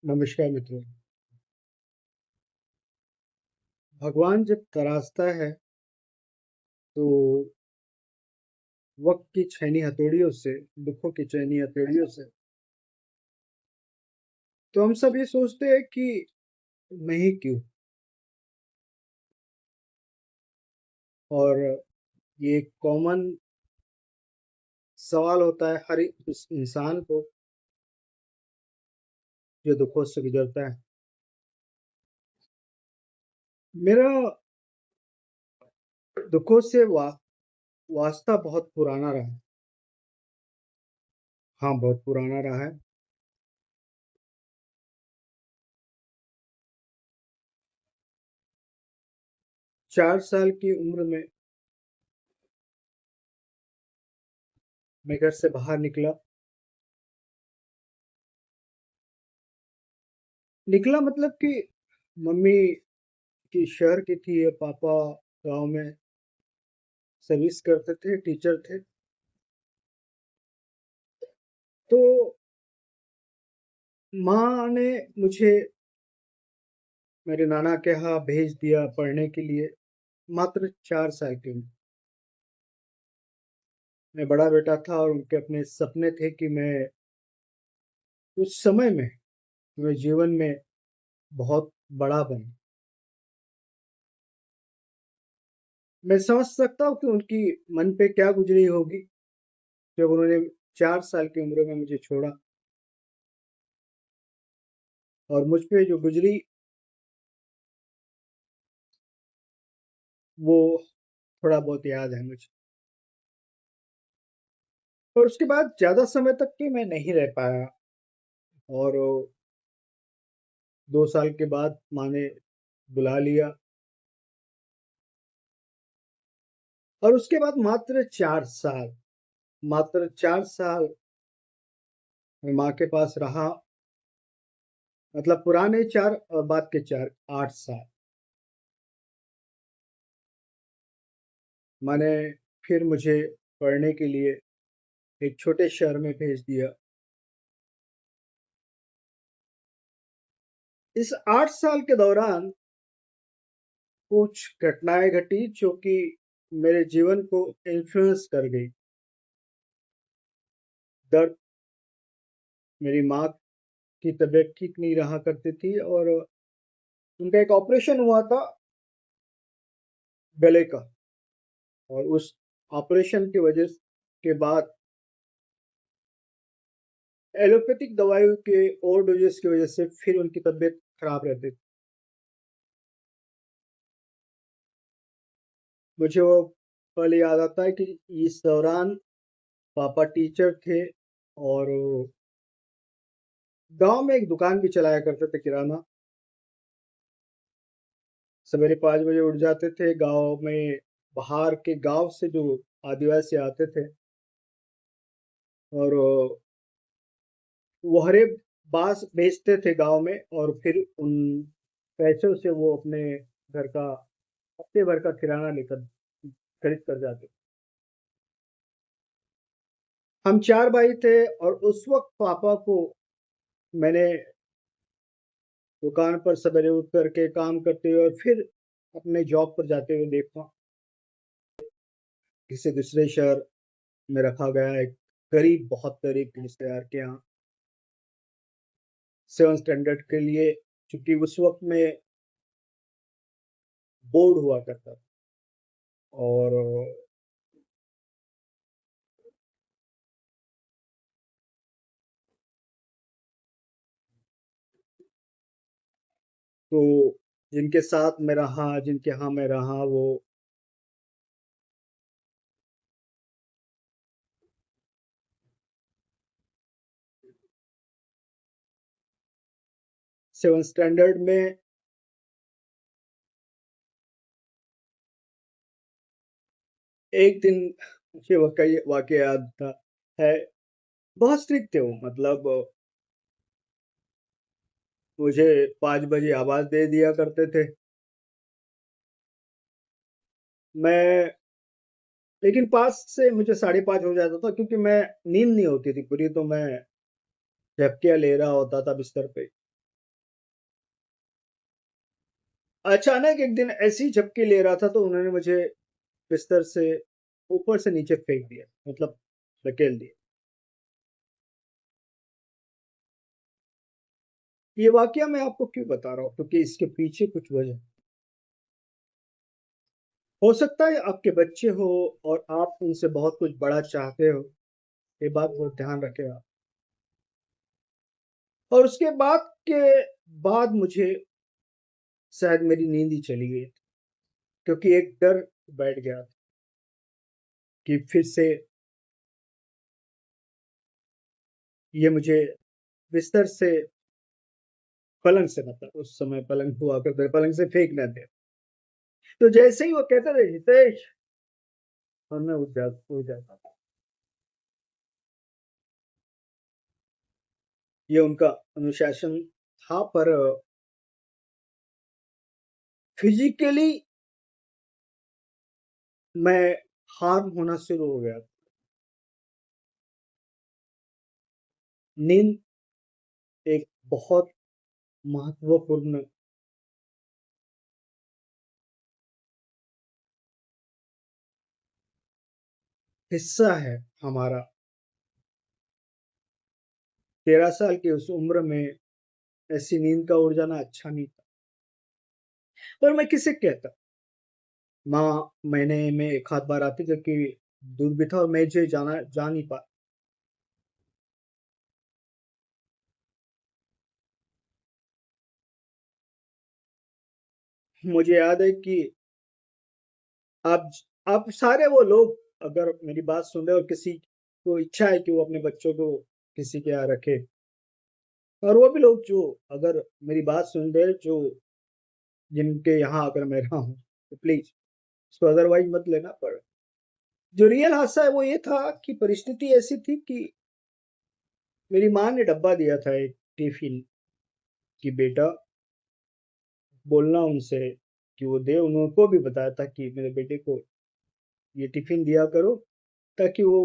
नमस्कार मित्रों। भगवान जब तराशता है तो वक्त की छेनी हथौड़ियों से, दुखों की छेनी हथौड़ियों से, तो हम सब ये सोचते हैं कि मैं ही क्यों। और ये कॉमन सवाल होता है हर उस इंसान को जो दुखों से गुजरता है। मेरा दुखों से वास्ता बहुत पुराना रहा है। हाँ, बहुत पुराना रहा है। 4 साल की उम्र में मैं घर से बाहर निकला। निकला मतलब कि मम्मी की शहर की थी, और पापा गांव में सर्विस करते थे, टीचर थे। तो माँ ने मुझे मेरे नाना के यहाँ भेज दिया पढ़ने के लिए, मात्र 4 साल की उम्र। मैं बड़ा बेटा था और उनके अपने सपने थे कि मैं उस समय में मेरे जीवन में बहुत बड़ा बनूं। मैं समझ सकता हूँ कि उनकी मन पे क्या गुजरी होगी जब उन्होंने 4 साल की उम्र में मुझे छोड़ा। और मुझ पे जो गुजरी वो थोड़ा बहुत याद है मुझे। और उसके बाद ज्यादा समय तक कि मैं नहीं रह पाया। और 2 साल के बाद माँ ने बुला लिया। और उसके बाद मात्र 4 साल मैं माँ के पास रहा। मतलब पुराने 4 और बाद के 4, 8 साल। माँ ने फिर मुझे पढ़ने के लिए एक छोटे शहर में भेज दिया। इस 8 साल के दौरान कुछ घटनाएं घटी जो कि मेरे जीवन को इन्फ्लुएंस कर गई। दर्द, मेरी माँ की तबीयत ठीक नहीं रहा करती थी और उनका एक ऑपरेशन हुआ था गले का। और उस ऑपरेशन की वजह के बाद एलोपैथिक दवाइयों के ओवरडोजेस की वजह से फिर उनकी तबीयत खराब रहती थी। मुझे वो पल याद आता है कि इस दौरान पापा टीचर थे और गांव में एक दुकान भी चलाया करते थे, किराना। सवेरे 5 बजे उठ जाते थे। गांव में बाहर के गांव से जो आदिवासी आते थे और वो हरे बांस बेचते थे गांव में, और फिर उन पैसों से वो अपने घर का हफ्ते भर का किराना लेकर खरीद कर जाते। हम 4 भाई थे और उस वक्त पापा को मैंने दुकान पर सवेरे उठ करके काम करते हुए और फिर अपने जॉब पर जाते हुए देखा। किसी दूसरे शहर में रखा गया, एक करीब, बहुत करीब के रिश्तेदार के यहाँ 7 स्टैंडर्ड के लिए, क्योंकि उस वक्त में बोर्ड हुआ करता था। और तो जिनके साथ मैं रहा, जिनके यहाँ मैं रहा, वो 7 स्टैंडर्ड में एक दिन मुझे वाकई याद था है। बहुत स्ट्रिक्ट थे वो। मतलब मुझे 5 बजे आवाज दे दिया करते थे। मैं लेकिन 5 से मुझे 5:30 हो जाता था, क्योंकि मैं नींद नहीं होती थी पूरी, तो मैं झपकियां ले रहा होता था बिस्तर पे। अचानक एक दिन ऐसे ही झपकी ले रहा था तो उन्होंने मुझे बिस्तर से ऊपर से नीचे फेंक दिया, मतलब धकेल दिया। ये वाकया मैं आपको क्यों बता रहा हूँ, क्योंकि इसके पीछे कुछ वजह हो सकता है। आपके बच्चे हो और आप उनसे बहुत कुछ बड़ा चाहते हो, ये बात बहुत ध्यान रखें आप। और उसके बाद के बाद मुझे शायद मेरी नींद ही चली गई, क्योंकि एक डर बैठ गया कि फिर से ये मुझे बिस्तर से, पलंग से, मतलब उस समय पलंग हुआ करते, पलंग से फेंक ना दे। तो जैसे ही वो कहते थे हितेश, और मैं उठ जाता था। ये उनका अनुशासन था, पर फिजिकली मैं हार्म होना शुरू हो गया। नींद एक बहुत महत्वपूर्ण हिस्सा है हमारा। 13 साल की उस उम्र में ऐसी नींद का उड़ जाना अच्छा नहीं था। पर मैं किसे कहता, माँ महीने में एक आध बार आती, जबकि दूध भी था और मैं जो जाना जा नहीं पा। मुझे याद है कि आप आप सारे वो लोग, अगर मेरी बात सुन रहे और किसी को इच्छा है कि वो अपने बच्चों को किसी के यहाँ रखे, और वो भी लोग जो अगर मेरी बात सुन रहे, जो जिनके यहाँ अगर मैं रहा हूँ, तो प्लीज इसको अदरवाइज मत लेना। पर जो रियल हादसा है वो ये था कि परिस्थिति ऐसी थी कि मेरी माँ ने डब्बा दिया था एक टिफिन की, बेटा बोलना उनसे कि वो दे। उनको भी बताया था कि मेरे बेटे को ये टिफिन दिया करो, ताकि वो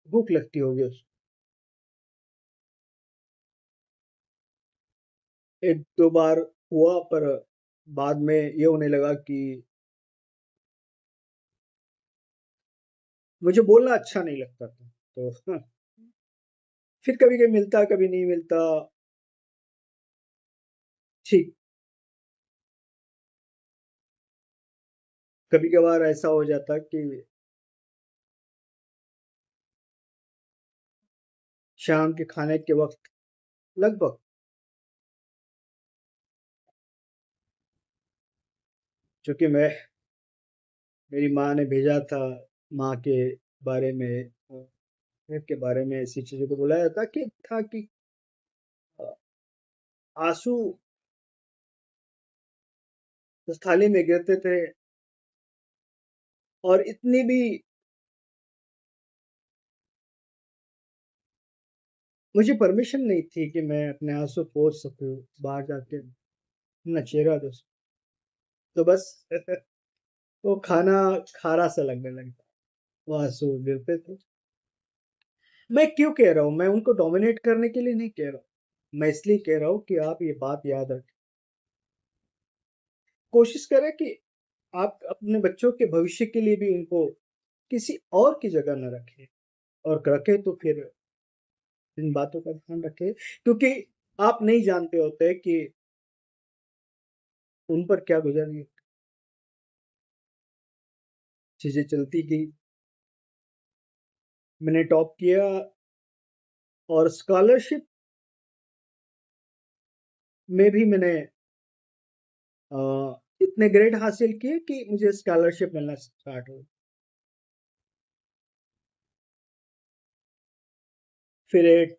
भूख लगती होगी उसको। एक दो बार हुआ, पर बाद में ये होने लगा कि मुझे बोलना अच्छा नहीं लगता था। तो फिर कभी कभी मिलता, कभी नहीं मिलता। ठीक, कभी कभार ऐसा हो जाता कि शाम के खाने के वक्त लगभग, चूंकि मैं, मेरी माँ ने भेजा था, माँ के बारे में, घर के बारे में ऐसी चीजों को बुलाया था कि अ, आंसू उस थाली में गिरते थे। और इतनी भी मुझे परमिशन नहीं थी कि मैं अपने आंसू पोंछ सकूं बाहर जाके, अपना चेहरा दो। तो बस वो खाना खारा सा लगने लगता, वो आंसू गिरते थे। मैं क्यों कह रहा हूँ, मैं उनको डोमिनेट करने के लिए नहीं कह रहा हूँ, मैं इसलिए कह रहा हूँ कि आप ये बात याद रखें। कोशिश करें कि आप अपने बच्चों के भविष्य के लिए भी उनको किसी और की जगह न रखें, और रखें तो फिर इन बातों का ध्यान रखें, क्योंकि आप नहीं जानते होते कि उन पर क्या गुजर चीजें चलती गई। मैंने टॉप किया, और स्कॉलरशिप में भी मैंने अ, इतने ग्रेड हासिल किए कि मुझे स्कॉलरशिप मिलना स्टार्ट हो। फिर एट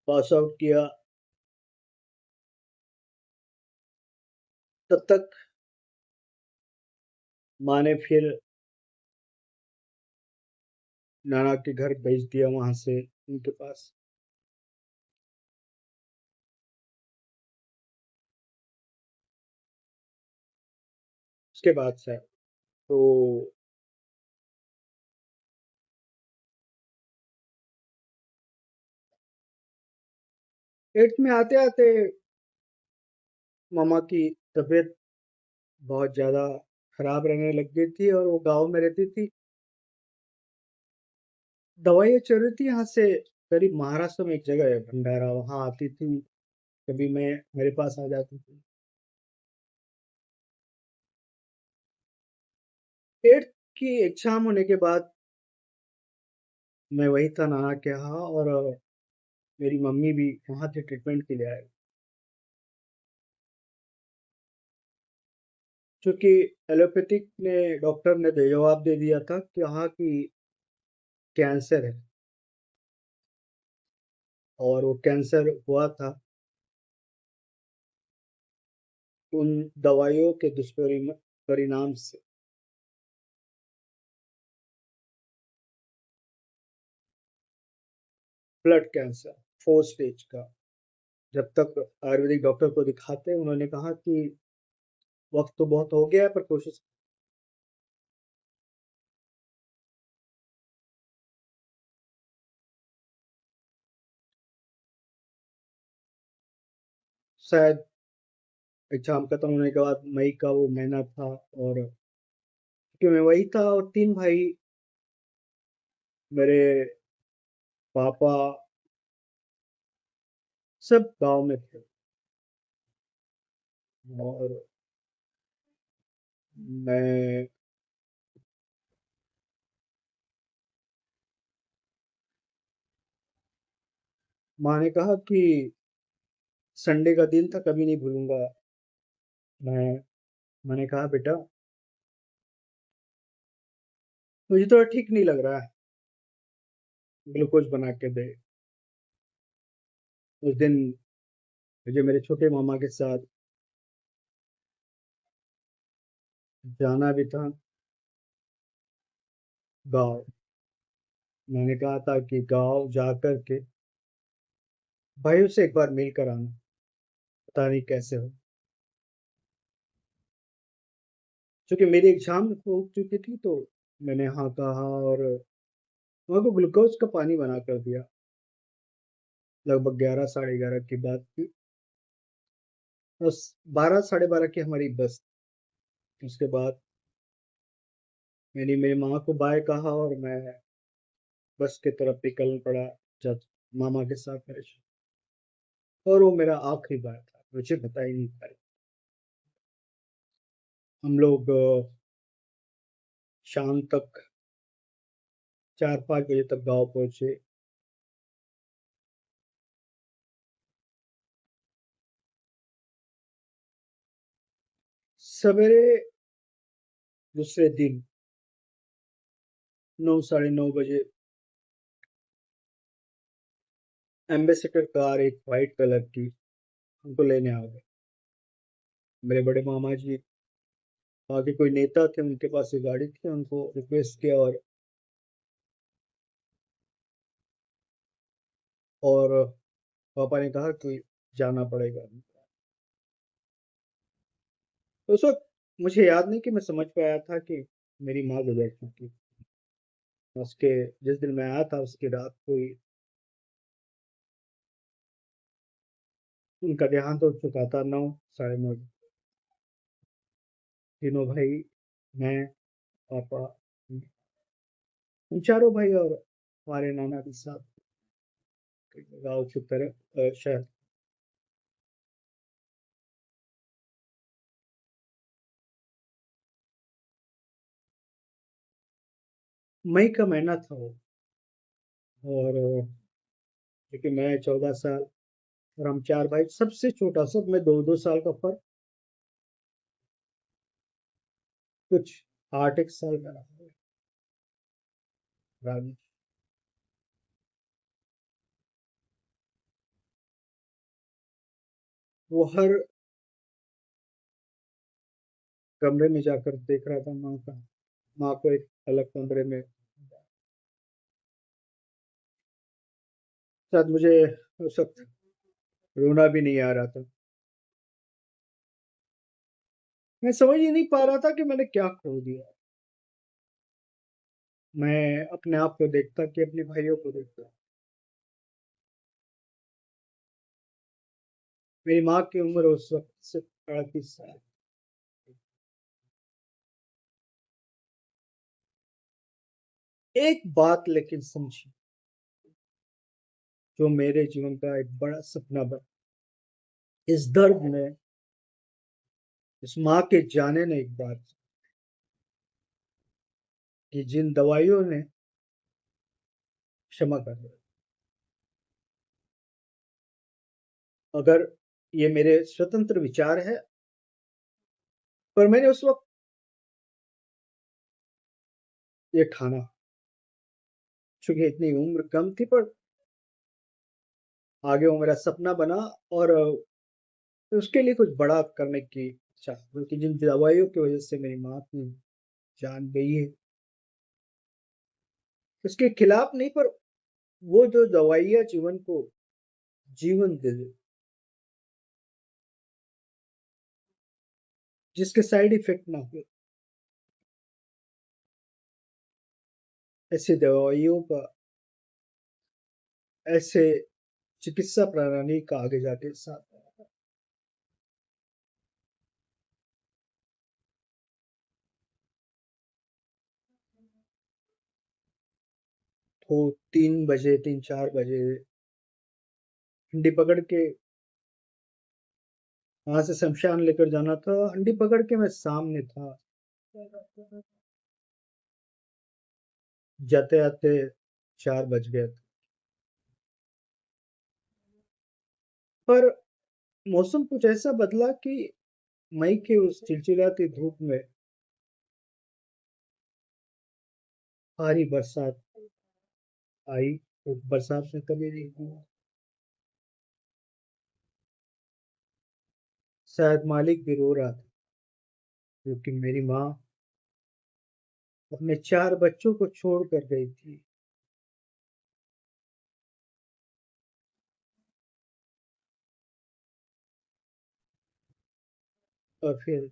पास आउट किया, तब तक माँ ने फिर नाना के घर भेज दिया, वहां से उनके पास। उसके बाद से तो 8th में आते आते मामा की तबीयत बहुत ज़्यादा खराब रहने लग गई थी और वो गाँव में रहती थी। दवाइयाँ चल रही थी यहाँ से करीब महाराष्ट्र में एक जगह है भंडारा, वहाँ आती थी, कभी मैं मेरे पास आ जाती थी। 8th की एग्ज़ाम होने के बाद मैं वही था नाना के यहाँ और मेरी मम्मी भी वहाँ थे ट्रीटमेंट के लिए आए। चूँकि एलोपैथिक ने डॉक्टर ने दे जवाब दे दिया था कि हाँ कि कैंसर है और वो कैंसर हुआ था उन दवाइयों के परिणाम से। ब्लड कैंसर 4 स्टेज का। जब तक आयुर्वेदिक डॉक्टर को दिखाते उन्होंने कहा कि वक्त तो बहुत हो गया है पर कोशिश शायद एग्जाम खत्म होने के बाद मई का वो महीना था और क्योंकि मैं वही था और 3 भाई मेरे पापा सब गांव में थे और मैं माँ ने कहा कि संडे का दिन था कभी नहीं भूलूंगा मैं मैंने कहा बेटा मुझे तो ठीक नहीं लग रहा है ग्लूकोज बना के दे उस दिन मुझे मेरे छोटे मामा के साथ जाना भी था गांव मैंने कहा था कि गांव जा कर के भाइयों से एक बार मिल कर आना पता नहीं कैसे हो क्योंकि मेरी एग्जाम हो चुकी थी तो मैंने हाँ कहा और वहाँ को ग्लूकोज का पानी बना कर दिया लगभग 11 साढ़े 11 की बात थी बस 12 साढ़े 12 की हमारी बस थी। उसके बाद मैंने मेरी माँ को बाय कहा और मैं बस की तरफ निकल पड़ा जब मामा के साथ मेरे और वो मेरा आखिरी बार था मुझे बता ही नहीं पाया हम लोग शाम तक 4-5 बजे तक गांव पहुंचे सवेरे दूसरे दिन 9 साढ़े 9 बजे एम्बेसडर कार एक वाइट कलर की हमको लेने आ गए मेरे बड़े मामा जी आगे कोई नेता थे उनके पास ये गाड़ी थी उनको रिक्वेस्ट किया और पापा ने कहा कि जाना पड़ेगा तो उस वक्त मुझे याद नहीं कि मैं समझ पाया था कि मेरी माँ गुजर चुकी उसके जिस दिन मैं आया था उसकी रात को ही उनका देहांत हो चुका था 9 साढ़े 9 तीनों भाई मैं पापा हम चारों भाई और हमारे नाना के साथ गाँव की तरह शहर मई का महीना था वो और क्योंकि मैं 14 साल और हम 4 भाई सबसे छोटा सब में 2-2 साल का फर्क कुछ 8 एक साल का रहा वो हर कमरे में जाकर देख रहा था माँ को एक अलग कमरे में शायद मुझे उस वक्त रोना भी नहीं आ रहा था मैं समझ ही नहीं पा रहा था कि मैंने क्या खो दिया मैं अपने आप को देखता कि अपने भाइयों को देखता मेरी माँ की उम्र उस वक्त सिर्फ 38 साल। एक बात लेकिन समझी, जो मेरे जीवन का एक बड़ा सपना बना, इस दर्द में, इस माँ के जाने ने एक बात कि जिन दवाइयों ने क्षमा कर दिया। अगर ये मेरे स्वतंत्र विचार है, पर मैंने उस वक्त ये ठाना, चूंकि इतनी उम्र कम थी, पर आगे वो मेरा सपना बना, और उसके लिए कुछ बड़ा करने की इच्छा, क्योंकि जिन दवाइयों की वजह से मेरी माँ की जान गई है, उसके खिलाफ नहीं, पर वो जो दवाइयाँ जीवन को जीवन दे दे, जिसके साइड इफेक्ट ना हो, ऐसी दवाइयों का, ऐसे चिकित्सा प्रणाली का आगे जाके साथ। तो 3 बजे, 3-4 बजे हंडी पकड़ के वहां से शमशान लेकर जाना था। हंडी पकड़ के मैं सामने था, जाते आते 4 बज गए थे। पर मौसम कुछ ऐसा बदला कि मई के उस चिलचिलाती धूप में भारी बरसात आई। तो बरसात में कभी नहीं हुआ। शायद मालिक भी रो रहा था, क्योंकि मेरी माँ अपने 4 बच्चों को छोड़ कर गई थी। और फिर